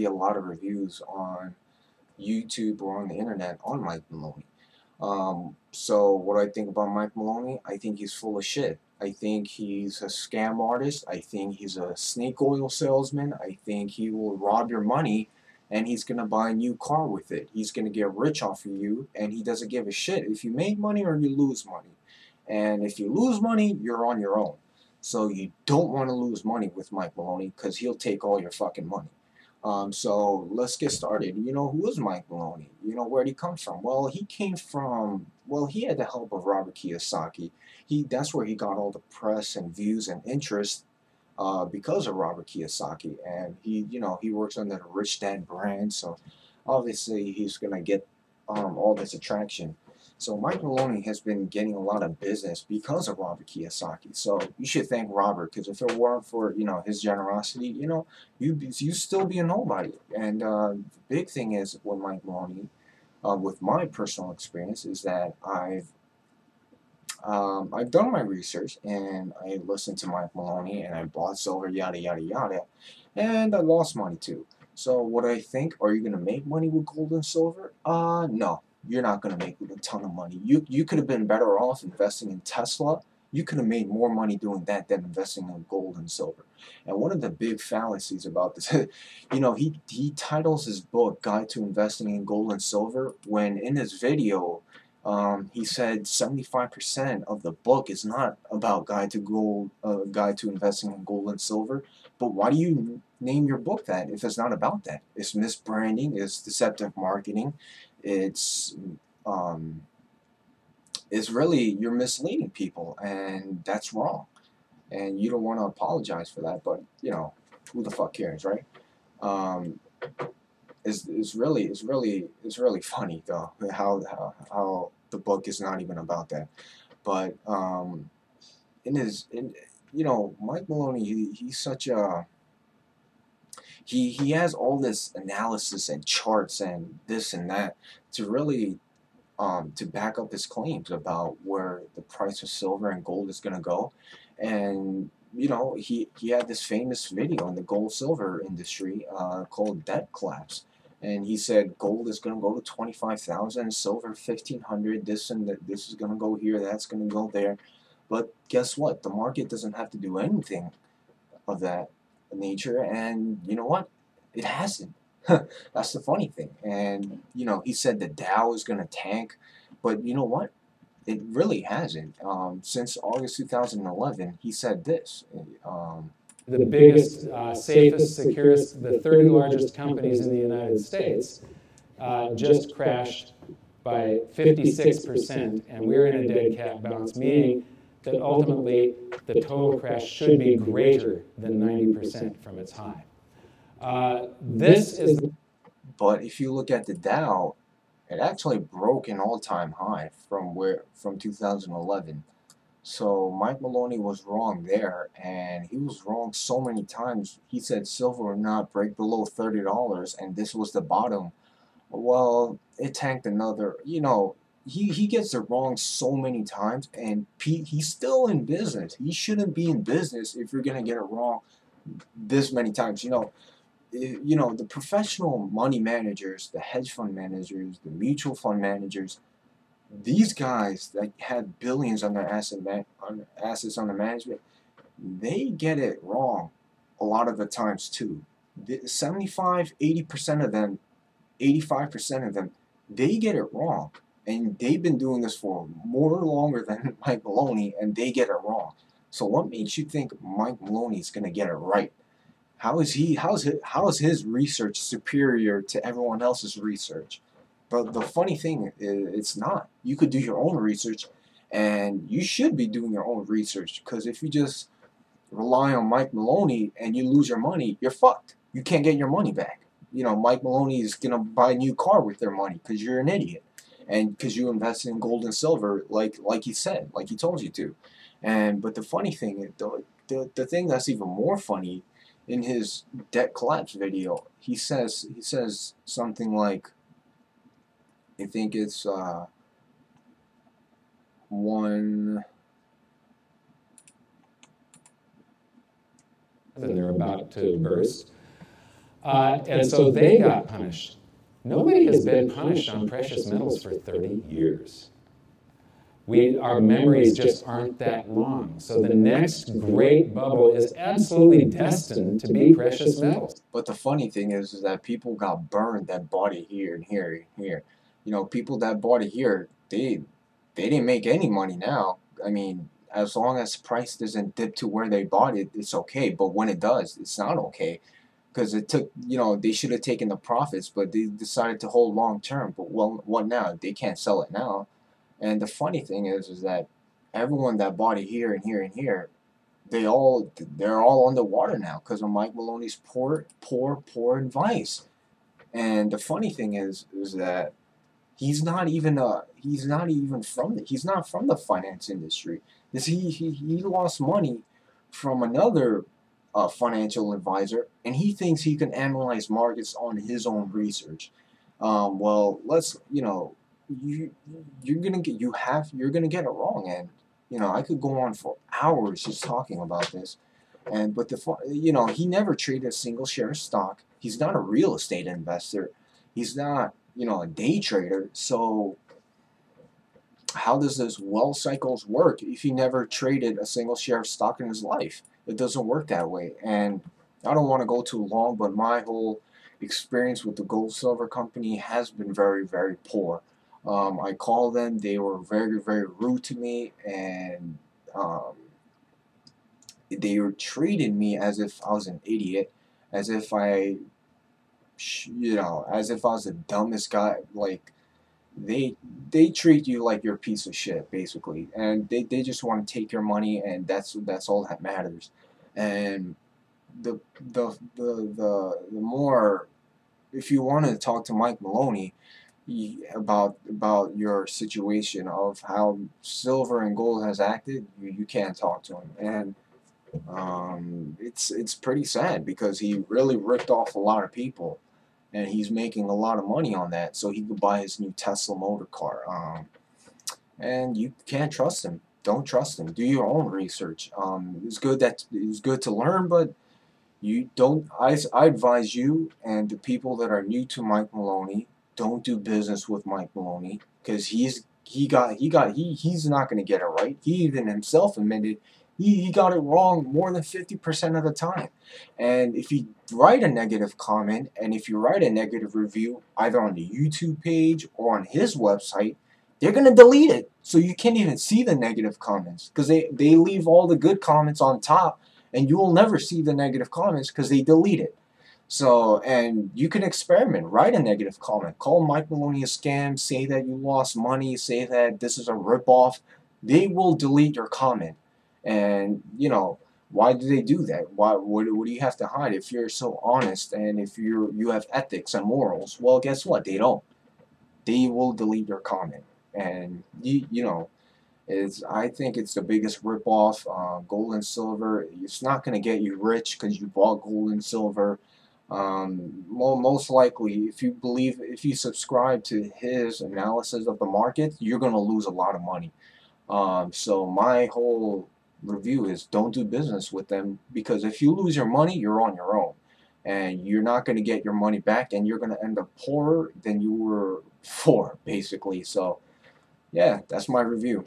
be a lot of reviews on YouTube or on the internet on Mike Maloney. So what do I think about Mike Maloney? I think he's full of shit. I think he's a scam artist. I think he's a snake oil salesman. I think he will rob your money and he's going to buy a new car with it. He's going to get rich off of you and he doesn't give a shit if you make money or you lose money. And if you lose money, you're on your own. So you don't want to lose money with Mike Maloney because he'll take all your fucking money. So let's get started. Who is Mike Maloney? Where'd he come from? Well, he came from, well, he had the help of Robert Kiyosaki. That's where he got all the press and views and interest because of Robert Kiyosaki. And he works under the Rich Dad brand, so obviously he's gonna get all this attraction. So Mike Maloney has been getting a lot of business because of Robert Kiyosaki. So you should thank Robert, because if it weren't for his generosity, you still be a nobody. And the big thing is with Mike Maloney, with my personal experience, is that I've done my research and I listened to Mike Maloney and I bought silver, yada yada yada, and I lost money too. So what do I think? Are you gonna make money with gold and silver? No, you're not gonna make a ton of money. You could have been better off investing in Tesla. You could have made more money doing that than investing in gold and silver. And one of the big fallacies about this, he titles his book "Guide to Investing in Gold and Silver" when in his video he said 75% of the book is not about guide to investing in gold and silver. But why do you name your book that if it's not about that? It's misbranding, it's deceptive marketing, it's um, it's really you're misleading people, and that's wrong. And you don't want to apologize for that, but who the fuck cares, right? Um, it's really funny though how the book is not even about that. But in Mike Maloney, he's such a he has all this analysis and charts and this and that to really to back up his claims about where the price of silver and gold is going to go. And he had this famous video in the gold silver industry called Debt Collapse, and he said gold is going to go to 25,000, silver 1,500, this and that, this is going to go here, that's going to go there. But guess what? The market doesn't have to do anything of that nature, and you know what? It hasn't. That's the funny thing. And he said the Dow is going to tank, but you know what? It really hasn't. Since August 2011, he said this. The biggest, safest, securest, the 30 largest companies in the United States just crashed by 56%, and we're in a dead cat bounce, meaning that ultimately the total crash should be greater than 90% from its high. This is the But if you look at the Dow, it actually broke an all-time high from 2011. So Mike Maloney was wrong there, and he was wrong so many times. He said silver would not break below $30, and this was the bottom. Well, it tanked another. He gets it wrong so many times, and he's still in business. He shouldn't be in business if you're gonna get it wrong this many times. The professional money managers, the hedge fund managers, the mutual fund managers, these guys that had billions on their assets under management, they get it wrong a lot of the times too. 75, 80% of them, 85% of them, they get it wrong. And they've been doing this for more longer than Mike Maloney, and they get it wrong. So what makes you think Mike Maloney is going to get it right? How is his research superior to everyone else's research? But the funny thing is, it's not. You could do your own research, and you should be doing your own research, because if you just rely on Mike Maloney and you lose your money, you're fucked. You can't get your money back. Mike Maloney is gonna buy a new car with their money because you're an idiot, and because you invested in gold and silver, like he said, like he told you to. But the funny thing, the thing that's even more funny, in his debt collapse video, he says something like, I think it's one. and they're about to burst. And so they got punished. Nobody has been punished on precious metals for 30 years. Our memories just aren't that long. So the next great bubble is absolutely destined to be precious metals. But the funny thing is that people got burned that bought it here and here and here. You know, people that bought it here, they didn't make any money now. I mean, as long as price doesn't dip to where they bought it, it's okay. But when it does, it's not okay because it took, you know, they should have taken the profits, but they decided to hold long term. But well, what now? They can't sell it now. And the funny thing is that everyone that bought it here and here and here, they're all underwater now because of Mike Maloney's poor advice. And the funny thing is that he's not from the finance industry. This he lost money from another financial advisor, and he thinks he can analyze markets on his own research. Well, let's you you're gonna get it wrong, and I could go on for hours just talking about this. And but he never traded a single share of stock. He's not a real estate investor. He's not a day trader. So how does this wealth cycles work if he never traded a single share of stock in his life? It doesn't work that way. And I don't want to go too long, but my whole experience with the gold silver company has been very, very poor. I called them, they were very, very rude to me, and they were treating me as if I was an idiot, as if as if I was the dumbest guy. Like they they treat you like you're a piece of shit, basically, and they just want to take your money, and that's all that matters. And the more, if you want to talk to Mike Maloney about your situation of how silver and gold has acted, you can't talk to him. And it's pretty sad because he really ripped off a lot of people, and he's making a lot of money on that, so he could buy his new Tesla motor car. And you can't trust him. Don't trust him. Do your own research. It's good to learn, but you don't. I advise you and the people that are new to Mike Maloney, don't do business with Mike Maloney because he's not going to get it right. He even himself admitted he got it wrong more than 50% of the time. And if you write a negative comment and if you write a negative review either on the YouTube page or on his website, they're going to delete it. So you can't even see the negative comments because they leave all the good comments on top, and you will never see the negative comments because they delete it. So, and you can experiment, write a negative comment, call Mike Maloney a scam, say that you lost money, say that this is a ripoff. They will delete your comment. And, why do they do that? What do you have to hide if you're so honest and if you have ethics and morals? Well, guess what? They don't. They will delete your comment. And, I think it's the biggest ripoff. Gold and silver, it's not going to get you rich because you bought gold and silver. Most likely, if you subscribe to his analysis of the market, you're going to lose a lot of money. So my whole review is don't do business with them because if you lose your money, you're on your own. And you're not going to get your money back, and you're going to end up poorer than you were before, basically. So, yeah, that's my review.